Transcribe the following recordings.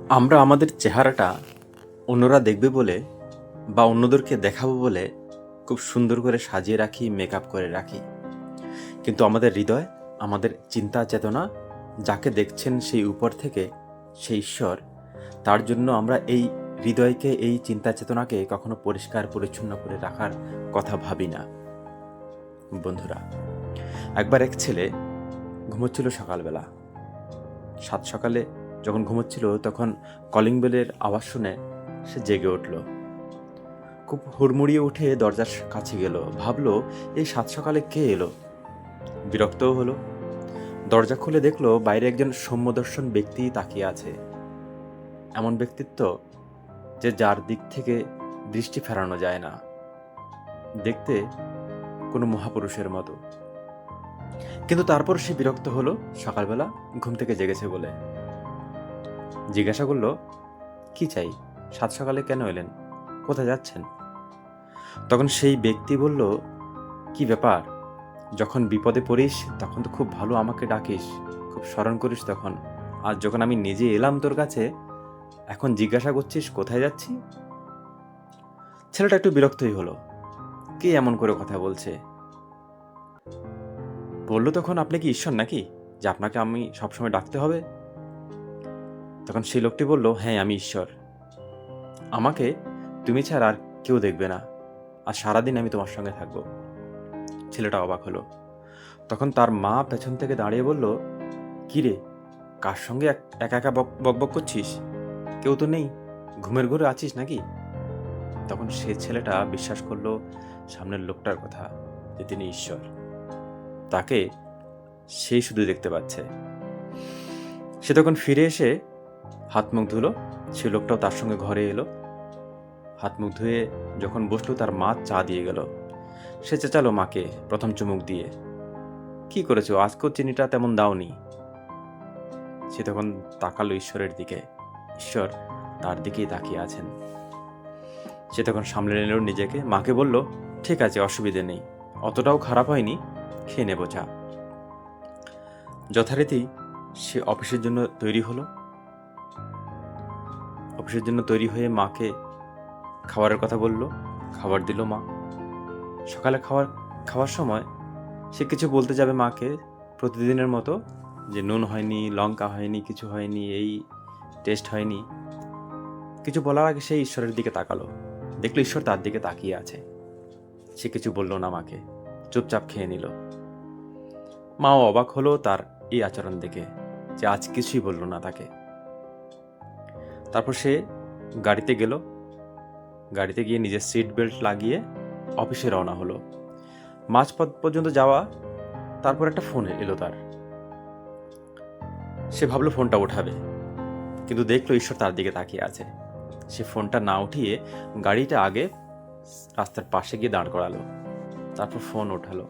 আমরা আমাদের চেহারাটা অন্যরা দেখবে বলে বা অন্যদেরকে দেখাবো বলে খুব সুন্দর করে সাজিয়ে রাখি, মেকআপ করে রাখি। কিন্তু আমাদের হৃদয়, আমাদের চিন্তা চেতনা, যাকে দেখছেন সেই উপর থেকে, সেই ঈশ্বর, তার জন্য আমরা এই হৃদয়কে, এই চিন্তা চেতনাকে কখনো পরিষ্কার পরিচ্ছন্ন করে রাখার কথা ভাবি না। বন্ধুরা, একবার এক ছেলে ঘুমোচ্ছিল সকালবেলা। সাত সকালে যখন ঘুমোচ্ছিল তখন কলিং বেলের আওয়াজ শুনে সে জেগে উঠল। খুব হুড়মুড়িয়ে উঠে দরজার কাছে গেল, ভাবলো এই সাত সকালে কে এলো। বিরক্তও হলো। দরজা খুলে দেখলো বাইরে একজন সৌম্যদর্শন ব্যক্তি তাকিয়ে আছে। এমন ব্যক্তিত্ব যে যার দিক থেকে দৃষ্টি ফেরানো যায় না, দেখতে কোনো মহাপুরুষের মতো। কিন্তু তারপর সে বিরক্ত হলো সকালবেলা ঘুম থেকে জেগেছে বলে। জিজ্ঞাসা করলো, কি চাই, সাত সকালে কেন এলেন, কোথায় যাচ্ছেন? তখন সেই ব্যক্তি বলল, কি ব্যাপার, যখন বিপদে পড়িস তখন তো খুব ভালো আমাকে ডাকিস, খুব স্মরণ করিস তখন, আর যখন আমি নিজে এলাম তোর কাছে এখন জিজ্ঞাসা করছিস কোথায় যাচ্ছি। ছেলেটা একটু বিরক্তই হলো, কে এমন করে কথা বলছে। বলল তখন, আপনি কি ঈশ্বর নাকি যে আপনাকে আমি সবসময় ডাকতে হবে? তখন সেই লোকটি বলল, হ্যাঁ আমি ঈশ্বর, আমাকে তুমি ছাড়া আর কেউ দেখবে না, আর সারাদিন আমি তোমার সঙ্গে থাকবো। ছেলেটা অবাক হলো। তখন তার মা পেছন থেকে দাঁড়িয়ে বলল, কি রে, কার সঙ্গে একা একা বকবক করছিস, কেউ তো নেই, ঘুমের ঘোরে আছিস নাকি? তখন সে ছেলেটা বিশ্বাস করলো সামনের লোকটার কথা, যে তিনি ঈশ্বর, তাকে সেই শুধু দেখতে পাচ্ছে। সে তখন ফিরে এসে হাত মুখ ধুলো। সে লোকটাও তার সঙ্গে ঘরে এলো। হাত মুখ ধুয়ে যখন বসলো তার মা চা দিয়ে গেল। সে চেঁচালো মাকে প্রথম চুমুক দিয়ে, কি করেছো, আজকেও চিনিটা তেমন দাওনি। সে তখন তাকালো ঈশ্বরের দিকে, ঈশ্বর তার দিকেই তাকিয়ে আছেন। সে তখন সামলে নিল নিজেকে, মাকে বলল, ঠিক আছে, অসুবিধে নেই, অতটাও খারাপ হয়নি, খেয়ে নেবো চা। যথারীতি সে অফিসের জন্য তৈরি হলো। অফিসের জন্য তৈরি হয়ে মাকে খাবারের কথা বলল, খাবার দিল মা। সকালে খাওয়ার সময় সে কিছু বলতে যাবে মাকে প্রতিদিনের মতো, যে নুন হয়নি, লঙ্কা হয়নি, কিছু হয়নি, এই টেস্ট হয়নি। কিছু বলার আগে সে ঈশ্বরের দিকে তাকালো, দেখলো ঈশ্বর তার দিকে তাকিয়ে আছে। সে কিছু বলল না মাকে, চুপচাপ খেয়ে নিল। মাও অবাক হলো তার এই আচরণ দেখে, যে আজ কিছুই বলল না তাকে। তারপর সে গাড়িতে গেল। গাড়িতে গিয়ে নিজের সিট বেল্ট লাগিয়ে অফিসে রওনা হলো। মাঝপথ পর্যন্ত যাওয়া, তারপর একটা ফোন এলো তার। সে ভাবলো ফোনটা উঠাবে, কিন্তু দেখলো ঈশ্বর তার দিকে তাকিয়ে আছে। সে ফোনটা না উঠিয়ে গাড়িটা আগে রাস্তার পাশে গিয়ে দাঁড় করালো। তারপর ফোন ওঠালো,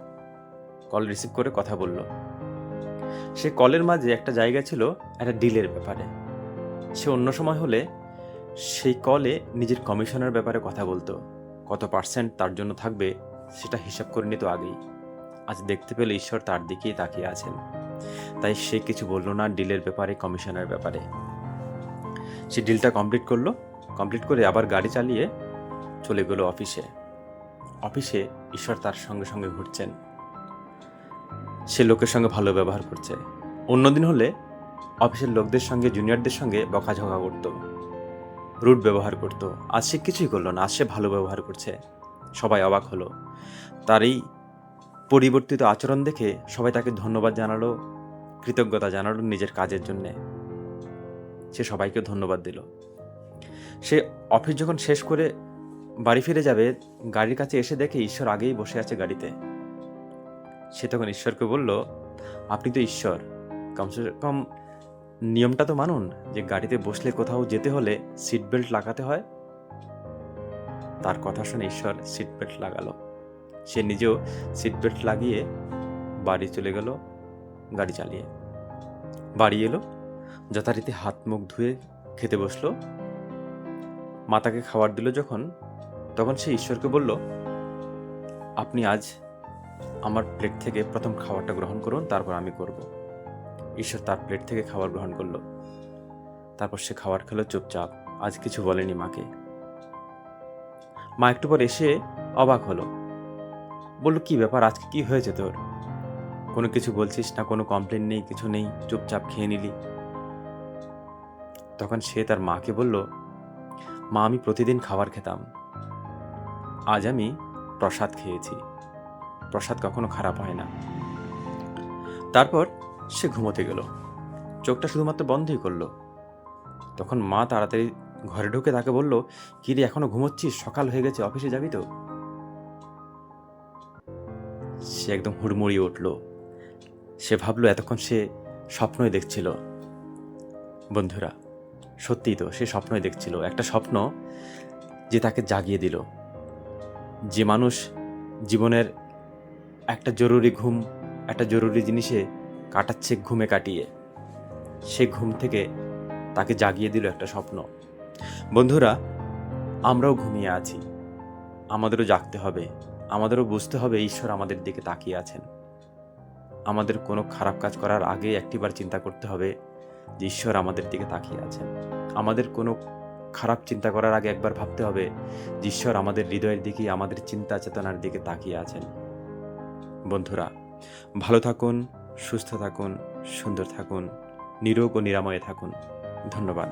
কল রিসিভ করে কথা বলল। সে কলের মাঝে একটা জায়গা ছিল একটা ডিলের ব্যাপারে। সে অন্য সময় হলে সেই কলে নিজের কমিশনের ব্যাপারে কথা বলতো, কত পার্সেন্ট তার জন্য থাকবে সেটা হিসাব করে নিত আগেই। আজ দেখতে পেলে ঈশ্বর তার দিকেই তাকিয়ে আছেন, তাই সে কিছু বলল না ডিলের ব্যাপারে, কমিশনের ব্যাপারে। সে ডিলটা কমপ্লিট করে আবার গাড়ি চালিয়ে চলে গেল অফিসে। অফিসে ঈশ্বর তার সঙ্গে সঙ্গে ঘুরছেন। সে লোকের সঙ্গে ভালো ব্যবহার করছে। অন্যদিন হলে অফিসের লোকদের সঙ্গে, জুনিয়রদের সঙ্গে বকাঝকা করত, রুড ব্যবহার করত। আজ সে কিছুই করলো না, আজ সে ভালো ব্যবহার করছে। সবাই অবাক হলো। তার এই পরিবর্তিত আচরণ দেখে সবাই তাকে ধন্যবাদ জানালো, কৃতজ্ঞতা জানালো নিজের কাজের জন্যে। সে সবাইকে ধন্যবাদ দিল। সে অফিস যখন শেষ করে বাড়ি ফিরে যাবে, গাড়ির কাছে এসে দেখে ঈশ্বর আগেই বসে আছে গাড়িতে। সে তখন ঈশ্বরকে বলল, আপনি তো ঈশ্বর, কমসে কম নিয়মটা তো মানুন, যে গাড়িতে বসলে কোথাও যেতে হলে সিট বেল্ট লাগাতে হয়। তার কথা শুনে ঈশ্বর সিট বেল্ট লাগালো। সে নিজেও সিট বেল্ট লাগিয়ে বাড়ি চলে গেল। গাড়ি চালিয়ে বাড়ি এলো, যথারীতি হাত মুখ ধুয়ে খেতে বসলো। মাতাকে খাবার দিল যখন, তখন সে ঈশ্বরকে বলল, আপনি আজ আমার প্লেট থেকে প্রথম খাবারটা গ্রহণ করুন, তারপর আমি করব। ঈশ্বর তার প্লেট থেকে খাবার গ্রহণ করলো। তারপর সে খাবার খেলো চুপচাপ, আজ কিছু বলেনি মাকে। মা একটু পর এসে অবাক হলো, বলল, কি ব্যাপার, আজকে কি হয়েছে তোর? কোনো কিছু বলছিস না, কোনো কমপ্লেন নেই, কিছু নেই, চুপচাপ খেয়ে নিলি। তখন সে তার মাকে বলল, মা, আমি প্রতিদিন খাবার খেতাম, আজ আমি প্রসাদ খেয়েছি, প্রসাদ কখনো খারাপ হয় না। তারপর সে ঘুমোতে গেল, চোখটা শুধুমাত্র বন্ধই করলো। তখন মা তাড়াতাড়ি ঘরে ঢুকে তাকে বলল, কি রে, এখনো ঘুমোচ্ছিস? সকাল হয়ে গেছে, অফিসে যাবি তো? সে একদম হুড়মুড়িয়ে উঠল। সে ভাবলো এতক্ষণ সে স্বপ্নই দেখছিল। বন্ধুরা, সত্যিই তো সে স্বপ্নই দেখছিল, একটা স্বপ্ন যে তাকে জাগিয়ে দিল। যে মানুষ জীবনের একটা জরুরি ঘুম, একটা জরুরি জিনিসে কাটাচ্ছে ঘুমে কাটিয়ে, সে ঘুম থেকে তাকে জাগিয়ে দিল একটা স্বপ্ন। বন্ধুরা, আমরাও ঘুমিয়ে আছি, আমাদেরও জাগতে হবে, আমাদেরও বুঝতে হবে ঈশ্বর আমাদের দিকে তাকিয়ে আছেন। আমাদের কোনো খারাপ কাজ করার আগে একটিবার চিন্তা করতে হবে যে ঈশ্বর আমাদের দিকে তাকিয়ে আছেন। আমাদের কোনো খারাপ চিন্তা করার আগে একবার ভাবতে হবে যে ঈশ্বর আমাদের হৃদয়ের দিকে, আমাদের চিন্তা চেতনার দিকে তাকিয়ে আছেন। বন্ধুরা, ভালো থাকুন, সুস্থ থাকুন, সুন্দর থাকুন, নিরোগ ও নিরাময়ে থাকুন। ধন্যবাদ।